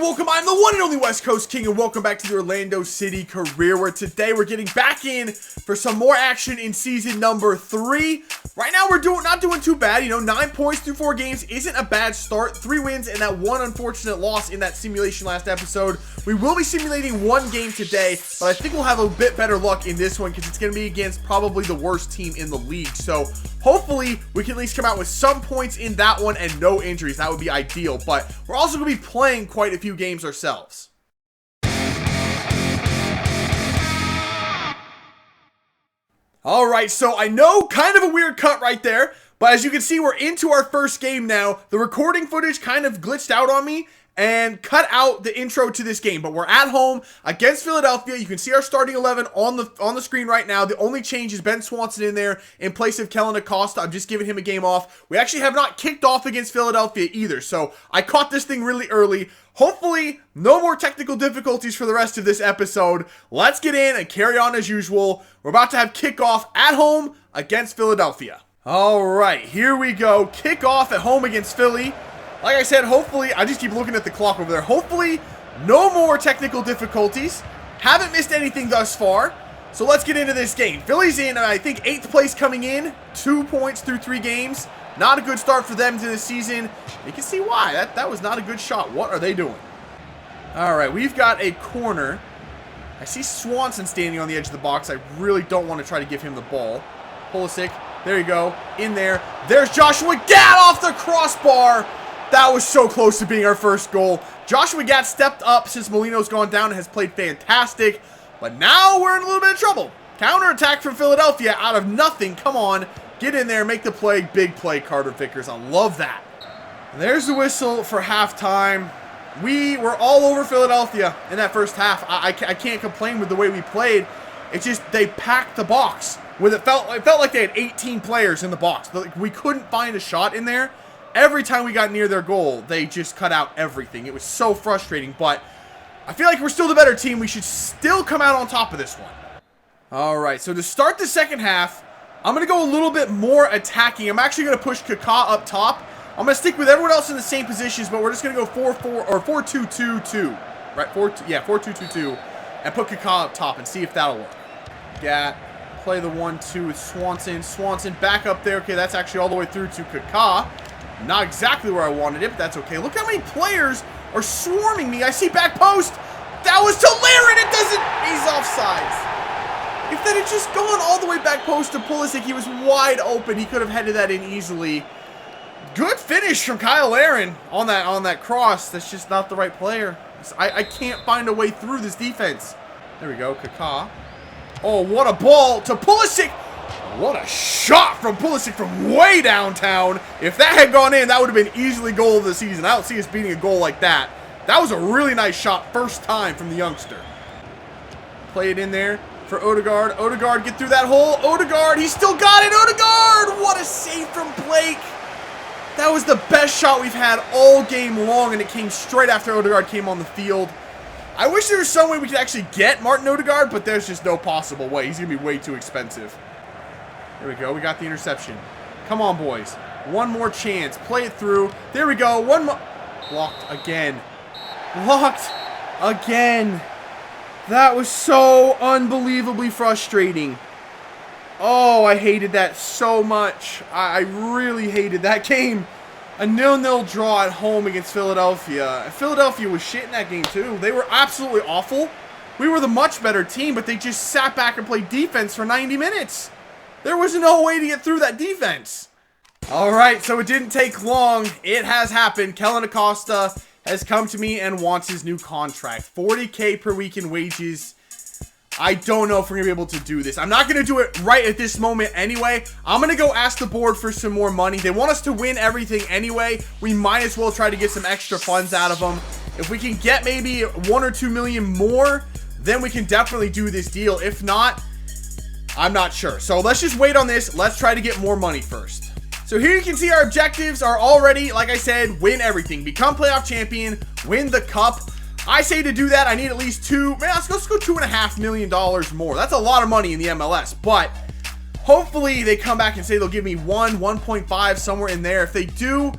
welcome. I'm the one and only West Coast King, and welcome back to the Orlando City career, where today we're getting back in for some more action in season number 3. Right now we're not doing too bad. 9 points through 4 games isn't a bad start. 3 wins and that one unfortunate loss in that simulation last episode. We will be simulating 1 game today, but I think we'll have a bit better luck in this one because it's going to be against probably the worst team in the league. So hopefully we can at least come out with some points in that one and no injuries. That would be ideal, but we're also going to be playing quite a few games ourselves. Alright, so I know, kind of a weird cut right there, but as you can see, we're into our first game now. The recording footage kind of glitched out on me and cut out the intro to this game, but we're at home against Philadelphia. You can see our starting 11 on the screen right now. The only change is Ben Swanson in there in place of Kellen Acosta. I'm just giving him a game off. We actually have not kicked off against Philadelphia either, so I caught this thing really early. Hopefully, no more technical difficulties for the rest of this episode. Let's get in and carry on as usual. We're about to have kickoff at home against Philadelphia. Alright, here we go. Kickoff at home against Philly. Like I said, hopefully, I just keep looking at the clock over there. Hopefully, no more technical difficulties. Haven't missed anything thus far. So let's get into this game. Philly's in, I think, 8th place coming in. 2 points through 3 games. Not a good start for them to this season. You can see why. That was not a good shot. What are they doing? Alright, we've got a corner. I see Swanson standing on the edge of the box. I really don't want to try to give him the ball. Pulisic, there you go. In there. There's Joshua Gatt off the crossbar. That was so close to being our first goal. Joshua Gatt stepped up since Molino's gone down and has played fantastic. But now we're in a little bit of trouble. Counterattack from Philadelphia out of nothing. Come on. Get in there. Make the play. Big play, Carter Vickers. I love that. And there's the whistle for halftime. We were all over Philadelphia in that first half. I can't complain with the way we played. It's just they packed the box. It felt like they had 18 players in the box. We couldn't find a shot in there. Every time we got near their goal, they just cut out everything. It was so frustrating, but I feel like we're still the better team. We should still come out on top of this one. All right, so to start the second half, I'm going to go a little bit more attacking. I'm actually going to push Kaká up top. I'm going to stick with everyone else in the same positions, but we're just going to go 4-4 or 4-2-2-2. Right, 4-2-2-2, and put Kaká up top and see if that'll work. Gatt, play the 1-2 with Swanson. Swanson back up there. Okay, that's actually all the way through to Kaká. Not exactly where I wanted it, but that's okay. Look how many players are swarming me. I see back post. That was to Laren. It doesn't. He's offsides. If that had just gone all the way back post to Pulisic, he was wide open. He could have headed that in easily. Good finish from Kyle Laren on that cross. That's just not the right player. I can't find a way through this defense. There we go. Kaká. Oh, what a ball to Pulisic. What a shot from Pulisic from way downtown. If that had gone in, that would have been easily goal of the season. I don't see us beating a goal like that. That was a really nice shot first time from the youngster. Play it in there for Odegaard. Odegaard, get through that hole. Odegaard, he still got it. Odegaard, what a save from Blake. That was the best shot we've had all game long, and it came straight after Odegaard came on the field. I wish there was some way we could actually get Martin Odegaard, but there's just no possible way. He's going to be way too expensive. There we go. We got the interception. Come on, boys. One more chance. Play it through. There we go. One more. Blocked again. Blocked again. That was so unbelievably frustrating. Oh, I hated that so much. I really hated that game. A 0-0 draw at home against Philadelphia. Philadelphia was shit in that game, too. They were absolutely awful. We were the much better team, but they just sat back and played defense for 90 minutes. There was no way to get through that defense. All right, so it didn't take long. It has happened. Kellen Acosta has come to me and wants his new contract. $40K per week in wages. I don't know if we're going to be able to do this. I'm not going to do it right at this moment anyway. I'm going to go ask the board for some more money. They want us to win everything anyway. We might as well try to get some extra funds out of them. If we can get maybe 1 or 2 million more, then we can definitely do this deal. If not, I'm not sure. So let's just wait on this. Let's try to get more money first. So here you can see our objectives are already, like I said, win everything. Become playoff champion, win the cup. I say to do that, I need at least let's go $2.5 million more. That's a lot of money in the MLS, but hopefully they come back and say they'll give me 1.5, somewhere in there. If they do,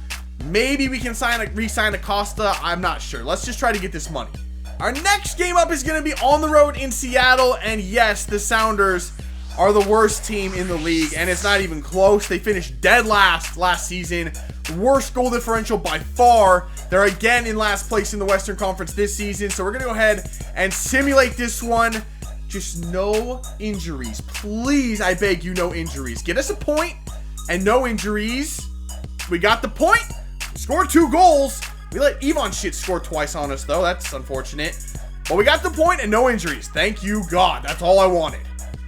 Maybe we can re-sign Acosta. I'm not sure. Let's just try to get this money. Our next game up is going to be on the road in Seattle. And yes, the Sounders are the worst team in the league. And it's not even close. They finished dead last season. Worst goal differential by far. They're again in last place in the Western Conference this season. So we're going to go ahead and simulate this one. Just no injuries. Please, I beg you, no injuries. Get us a point and no injuries. We got the point. Scored 2 goals. We let Ivan shit score twice on us, though. That's unfortunate. But we got the point and no injuries. Thank you, God. That's all I wanted.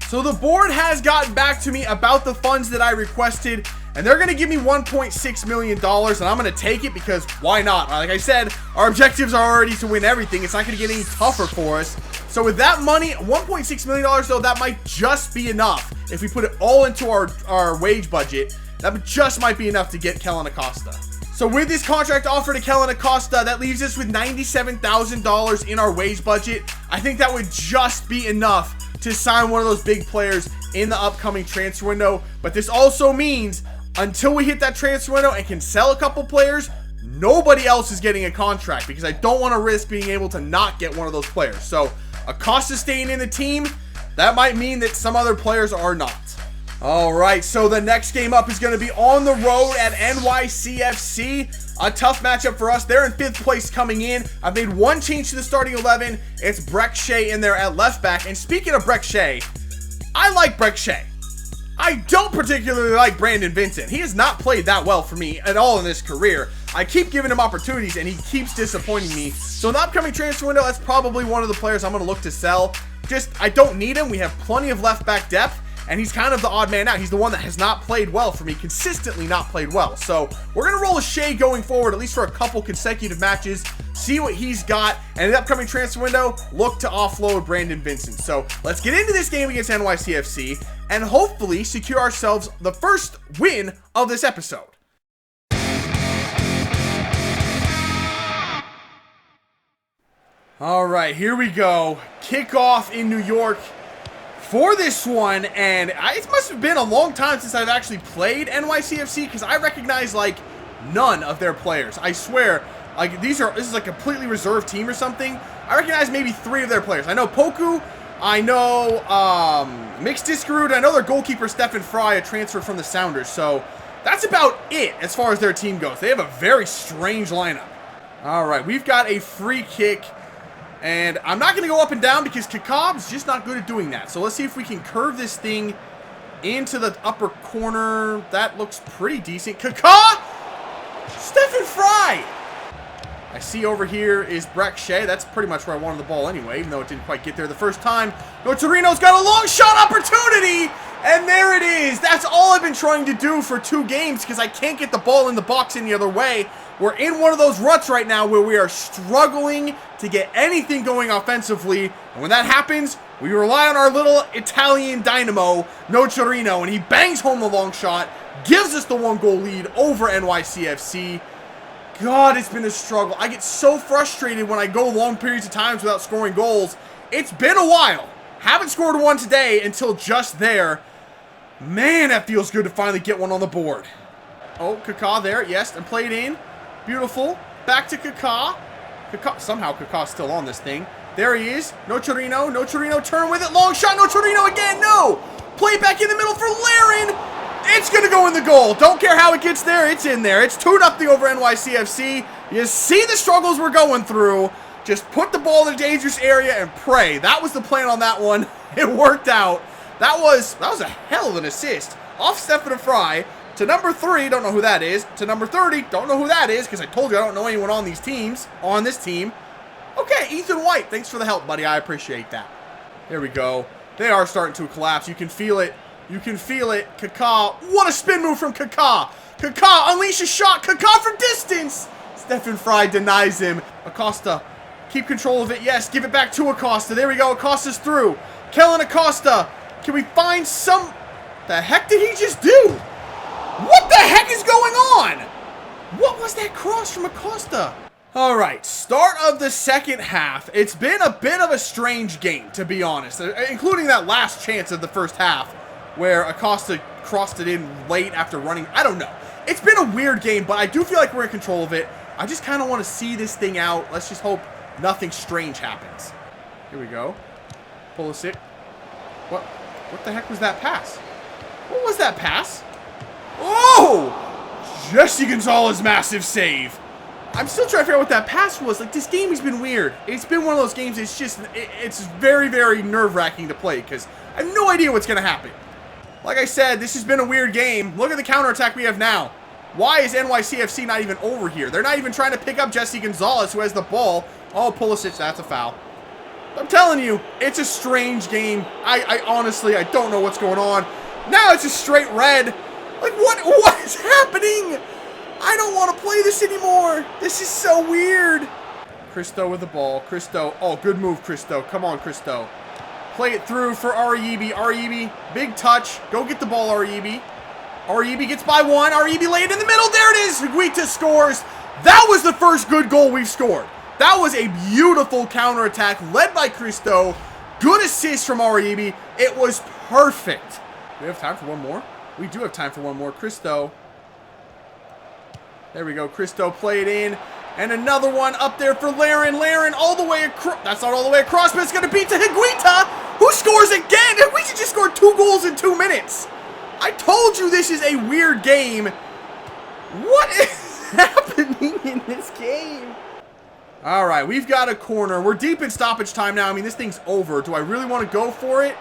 So the board has gotten back to me about the funds that I requested, and they're going to give me $1.6 million, and I'm going to take it because why not? Like I said, our objectives are already to win everything. It's not going to get any tougher for us. So with that money, $1.6 million, though, that might just be enough. If we put it all into our wage budget, that just might be enough to get Kellen Acosta. So with this contract offer to Kellen Acosta, that leaves us with $97,000 in our wage budget. I think that would just be enough to sign one of those big players in the upcoming transfer window. But this also means until we hit that transfer window and can sell a couple players, nobody else is getting a contract because I don't want to risk being able to not get one of those players. So Acosta staying in the team, that might mean that some other players are not. All right, so the next game up is going to be on the road at NYCFC. A tough matchup for us. They're in 5th place coming in. I've made one change to the starting 11. It's Breck Shea in there at left back. And speaking of Breck Shea, I like Breck Shea. I don't particularly like Brandon Vincent. He has not played that well for me at all in his career. I keep giving him opportunities, and he keeps disappointing me. So in the upcoming transfer window, that's probably one of the players I'm going to look to sell. I don't need him. We have plenty of left back depth. And he's kind of the odd man out. He's the one that has not played well for me, consistently not played well. So we're going to roll a Shea going forward, at least for a couple consecutive matches, see what he's got. And in the upcoming transfer window, look to offload Brandon Vincent. So let's get into this game against NYCFC and hopefully secure ourselves the first win of this episode. All right, here we go. Kickoff in New York for this one, and it must have been a long time since I've actually played NYCFC because I recognize like none of their players. I swear, like this is a completely reserved team or something. I recognize maybe 3 of their players. I know Poku, I know Mixed Discarud, I know their goalkeeper Stefan Fry, a transfer from the Sounders. So that's about it as far as their team goes. They have a very strange lineup. All right, we've got a free kick. And I'm not going to go up and down because Kakab's just not good at doing that. So let's see if we can curve this thing into the upper corner. That looks pretty decent. Kakab! Stefan Fry! I see over here is Breck Shea. That's pretty much where I wanted the ball anyway, even though it didn't quite get there the first time. Torino's got a long shot opportunity! And there it is! That's all I've been trying to do for 2 games because I can't get the ball in the box any other way. We're in one of those ruts right now where we are struggling to get anything going offensively. And when that happens, we rely on our little Italian dynamo, Torino, and he bangs home the long shot, gives us the 1-goal lead over NYCFC. God, it's been a struggle. I get so frustrated when I go long periods of times without scoring goals. It's been a while. Haven't scored one today until just there. Man, that feels good to finally get one on the board. Oh, Kaká there. Yes, and played in. Beautiful. Back to Kaká. Somehow Kaká's still on this thing. There he is. Torino. Turn with it. Long shot. Torino again. No. Play back in the middle for Laren. It's going to go in the goal. Don't care how it gets there. It's in there. It's 2-0 over NYCFC. You see the struggles we're going through. Just put the ball in a dangerous area and pray. That was the plan on that one. It worked out. That was a hell of an assist. Off Stefan Fry to number 3, don't know who that is. To number 30, don't know who that is because I told you I don't know anyone on these teams, on this team. Okay, Ethan White, thanks for the help, buddy. I appreciate that. There we go. They are starting to collapse. You can feel it. You can feel it. Kaká. What a spin move from Kaká. Kaká unleash a shot. Kaká from distance. Stefan Fry denies him. Acosta. Keep control of it. Yes, give it back to Acosta. There we go. Acosta's through. Kellen Acosta. Can we find some... The heck did he just do? What the heck is going on? What was that cross from Acosta? All right, start of the second half. It's been a bit of a strange game, to be honest, including that last chance of the first half where Acosta crossed it in late after running. I don't know. It's been a weird game, but I do feel like we're in control of it. I just kind of want to see this thing out. Let's just hope nothing strange happens. Here we go. Pulisic. What the heck was that pass? What was that pass? Oh! Jesse Gonzalez, massive save. I'm still trying to figure out what that pass was. Like, this game has been weird. It's been one of those games, it's very, very nerve-wracking to play because I have no idea what's going to happen. Like I said, this has been a weird game. Look at the counterattack we have now. Why is NYCFC not even over here? They're not even trying to pick up Jesse Gonzalez, who has the ball. Oh, Pulisic, that's a foul. I'm telling you, it's a strange game. I honestly, I don't know what's going on. Now it's a straight red. Like, what is happening? I don't want to play this anymore. This is so weird. CRISTO with the ball. CRISTO. Oh, good move, CRISTO. Come on, CRISTO. Play it through for Aribi. Aribi, big touch. Go get the ball, Aribi. Aribi gets by one. Aribi laid in the middle. There it is. Higuita scores. That was the first good goal we've scored. That was a beautiful counterattack led by CRISTO. Good assist from Aribi. It was perfect. Do we have time for one more? We do have time for one more. CRISTO. There we go. CRISTO play it in. And another one up there for Laren. Laren all the way across. That's not all the way across, but it's going to beat to Higuita, who scores again. Higuita just scored 2 goals in 2 minutes. I told you this is a weird game. What is happening in this game? All right, we've got a corner. We're deep in stoppage time now. I mean, this thing's over. Do I really want to go for it?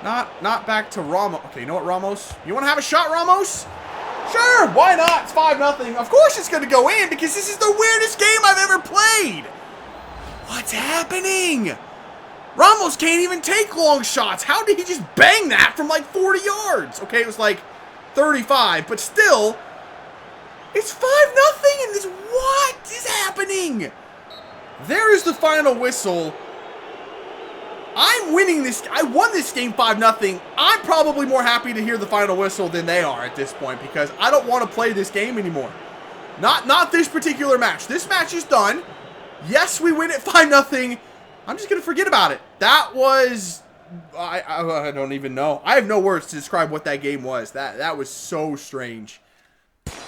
Not back to Ramos. Okay, you know what, Ramos? You want to have a shot, Ramos? Sure, why not? It's 5-0. Of course it's going to go in because this is the weirdest game I've ever played. What's happening? Ramos can't even take long shots. How did he just bang that from like 40 yards? Okay, it was like 35, but still, it's 5-0 and this, what is happening? There is the final whistle. I'm winning this. I won this game 5-0. I'm probably more happy to hear the final whistle than they are at this point because I don't want to play this game anymore. Not this particular match. This match is done. Yes, we win it 5-0. I'm just going to forget about it. That was... I don't even know. I have no words to describe what that game was. That was so strange.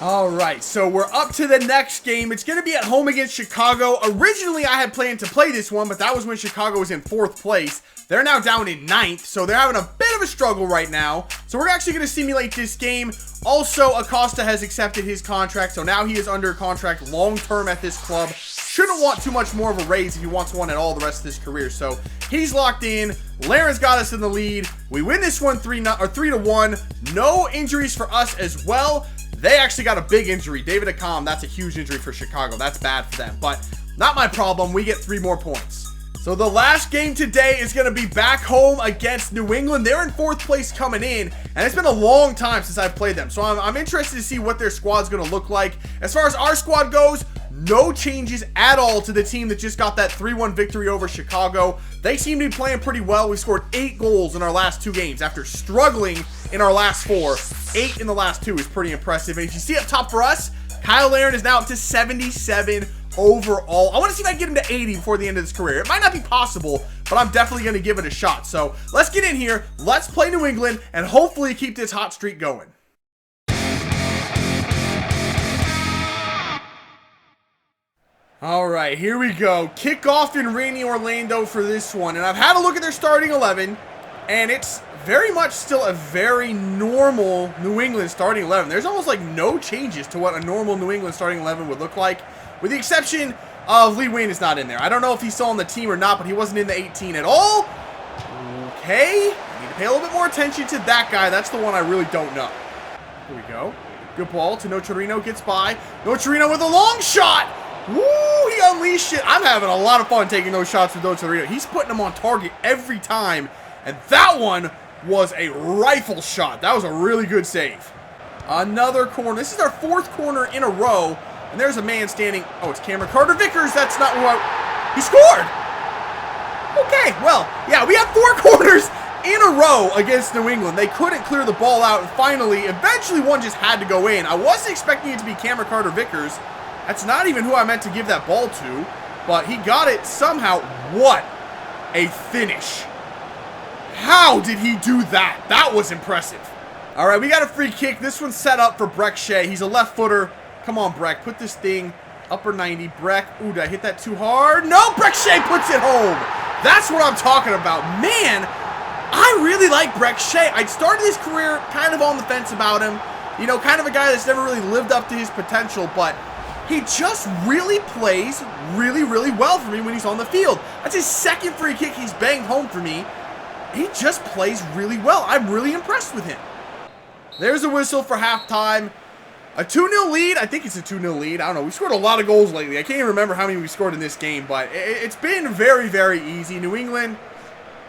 All right, so we're up to the next game. It's going to be at home against Chicago. Originally, I had planned to play this one, but that was when Chicago was in 4th place. They're now down in 9th, so they're having a bit of a struggle right now. So we're actually going to simulate this game. Also, Acosta has accepted his contract, so now he is under contract long-term at this club. Shouldn't want too much more of a raise if he wants one at all the rest of his career. So he's locked in. Laren's got us in the lead. We win this one 3-1. No injuries for us as well. They actually got a big injury. David Akam, that's a huge injury for Chicago. That's bad for them, but not my problem. We get 3 more points. So the last game today is going to be back home against New England. They're in 4th place coming in, and it's been a long time since I've played them. So I'm interested to see what their squad's going to look like. As far as our squad goes, no changes at all to the team that just got that 3-1 victory over Chicago. They seem to be playing pretty well. We scored 8 goals in our last 2 games after struggling in our last 4. 8 in the last 2 is pretty impressive. And if you see up top for us, Kyle Laren is now up to 77 overall. I want to see if I can get him to 80 before the end of his career. It might not be possible, but I'm definitely going to give it a shot. So let's get in here. Let's play New England and hopefully keep this hot streak going. All right, here we go. Kickoff in rainy Orlando for this one. And I've had a look at their starting 11, and it's very much still a very normal New England starting 11. There's almost like no changes to what a normal New England starting 11 would look like, with the exception of Lee Wayne is not in there. I don't know if he's still on the team or not, but he wasn't in the 18 at all. Okay, I need to pay a little bit more attention to that guy. That's the one I really don't know. Here we go. Good ball to Nocerino, gets by. Nocerino with a long shot. Woo, he unleashed it. I'm having a lot of fun taking those shots with Nocerino. He's putting them on target every time, and that one was a rifle shot. That was a really good save. Another corner. This is our 4th corner in a row. And there's a man standing. Oh, it's Cameron Carter-Vickers. That's not who he scored. Okay, well, yeah, we have 4 corners in a row against New England. They couldn't clear the ball out. And finally, eventually one just had to go in. I wasn't expecting it to be Cameron Carter-Vickers. That's not even who I meant to give that ball to. But he got it somehow. What a finish. How did he do that? That was impressive. All right, we got a free kick. This one's set up for Breck Shea. He's a left footer. Come on, Breck. Put this thing upper 90. Breck. Ooh, did I hit that too hard? No, Breck Shea puts it home. That's what I'm talking about. Man, I really like Breck Shea. I started his career kind of on the fence about him. You know, kind of a guy that's never really lived up to his potential, but he just really plays really, really well for me when he's on the field. That's his second free kick he's banged home for me. He just plays really well. I'm really impressed with him. There's a whistle for halftime. A 2-0 lead. I think it's a 2-0 lead. I don't know. We scored a lot of goals lately. I can't even remember how many we scored in this game, but it's been very, very easy. New England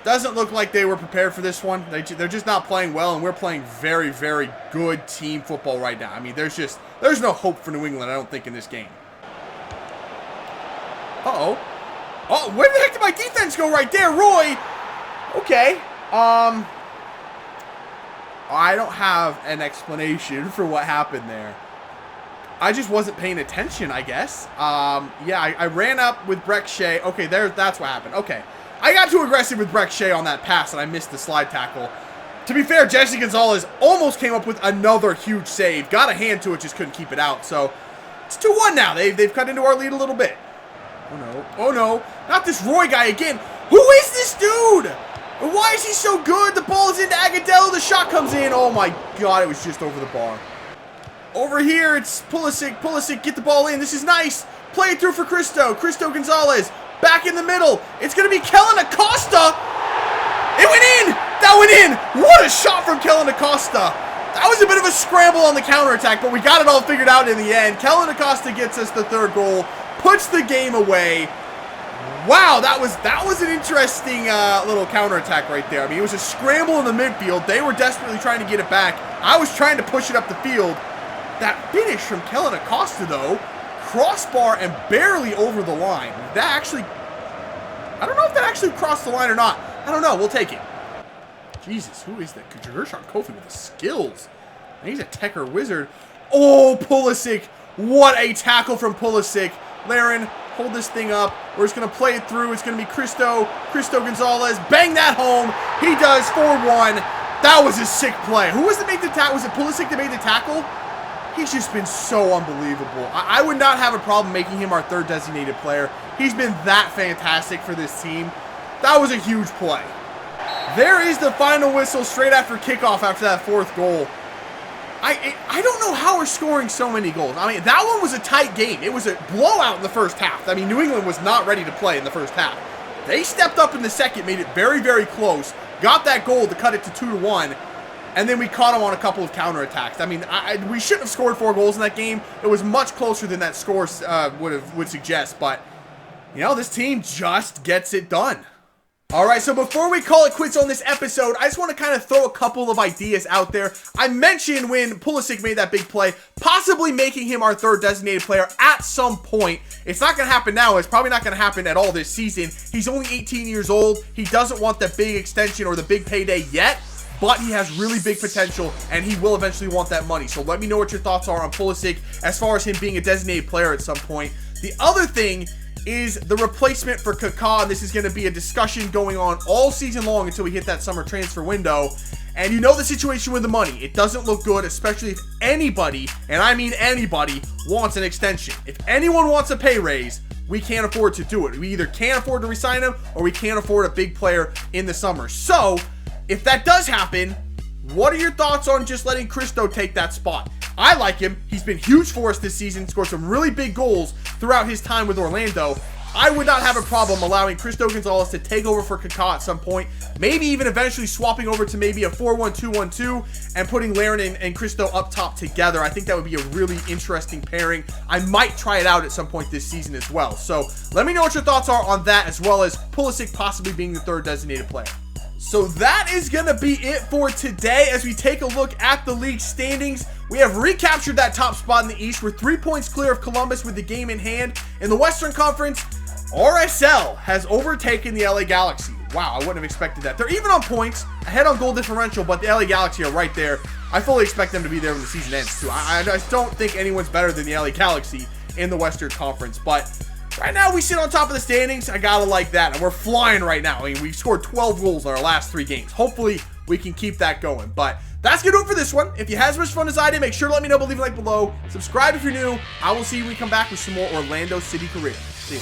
doesn't look like they were prepared for this one. They're just not playing well, and we're playing very, very good team football right now. I mean, there's no hope for New England, I don't think, in this game. Uh-oh. Oh, where the heck did my defense go right there, Roy? Okay. I don't have an explanation for what happened there. I just wasn't paying attention, I guess. Yeah, I ran up with Breck Shea. Okay, that's what happened. Okay. I got too aggressive with Breck Shea on that pass, and I missed the slide tackle. To be fair, Jesse Gonzalez almost came up with another huge save. Got a hand to it, just couldn't keep it out. So, it's 2-1 now. They've cut into our lead a little bit. Oh, no. Oh, no. Not this Roy guy again. Who is this dude? Why is he so good? The ball is into Agadello. The shot comes in. Oh, my God. It was just over the bar. Over here, it's Pulisic. Pulisic, get the ball in. This is nice. Play it through for CRISTO. CRISTO Gonzalez. Back in the middle. It's going to be Kellen Acosta. It went in. That went in. What a shot from Kellen Acosta. That was a bit of a scramble on the counterattack, but we got it all figured out in the end. Kellen Acosta gets us the third goal. Puts the game away. Wow, that was an interesting little counterattack right there. I mean, it was a scramble in the midfield. They were desperately trying to get it back. I was trying to push it up the field. That finish from Kellen Acosta, though, crossbar and barely over the line. That actually, I don't know if that actually crossed the line or not. I don't know. We'll take it. Jesus, who is that? Gershon Kofi with the skills. He's a Tekker wizard. Oh, Pulisic. What a tackle from Pulisic. Laren, hold this thing up. We're just going to play it through. It's going to be CRISTO Gonzalez. Bang that home. He does 4-1. That was a sick play. Who was the make the tackle? Was it Pulisic that made the tackle? He's just been so unbelievable. I would not have a problem making him our third designated player. He's been that fantastic for this team. That was a huge play. There is the final whistle straight after kickoff after that fourth goal. I don't know how we're scoring so many goals. I mean, that one was a tight game. It was a blowout in the first half. I mean, New England was not ready to play in the first half. They stepped up in the second, made it very, very close, got that goal to cut it to 2-1, and then we caught them on a couple of counterattacks. I mean, we shouldn't have scored 4 goals in that game. It was much closer than that score would suggest, but, you know, this team just gets it done. All right, so before we call it quits on this episode, I just want to kind of throw a couple of ideas out there. I mentioned when Pulisic made that big play, possibly making him our third designated player at some point. It's not going to happen now. It's probably not going to happen at all this season. He's only 18 years old. He doesn't want the big extension or the big payday yet, but he has really big potential, and he will eventually want that money. So let me know what your thoughts are on Pulisic as far as him being a designated player at some point. The other thing is the replacement for Kaká, and this is going to be a discussion going on all season long until we hit that summer transfer window. And you know the situation with the money. It doesn't look good, especially if anybody, and I mean anybody, wants an extension. If anyone wants a pay raise, we can't afford to do it. We either can't afford to re-sign him, or we can't afford a big player in the summer. So, if that does happen, what are your thoughts on just letting CRISTO take that spot? I like him. He's been huge for us this season, scored some really big goals throughout his time with Orlando. I would not have a problem allowing CRISTO Gonzalez to take over for Kaká at some point, maybe even eventually swapping over to maybe a 4-1-2-1-2 and putting Laren and CRISTO up top together. I think that would be a really interesting pairing. I might try it out at some point this season as well. So let me know what your thoughts are on that, as well as Pulisic possibly being the third designated player. So that is going to be it for today as we take a look at the league standings. We have recaptured that top spot in the East. We're 3 points clear of Columbus with the game in hand. In the Western Conference, RSL has overtaken the LA Galaxy. Wow, I wouldn't have expected that. They're even on points, ahead on goal differential, but the LA Galaxy are right there. I fully expect them to be there when the season ends, too. I just don't think anyone's better than the LA Galaxy in the Western Conference, but Right now, we sit on top of the standings. I gotta like that. And we're flying right now. I mean, we've scored 12 goals in our last 3 games. Hopefully, we can keep that going. But that's gonna do it for this one. If you had as much fun as I did, make sure to let me know, but leave a like below. Subscribe if you're new. I will see you when we come back with some more Orlando City career. See you.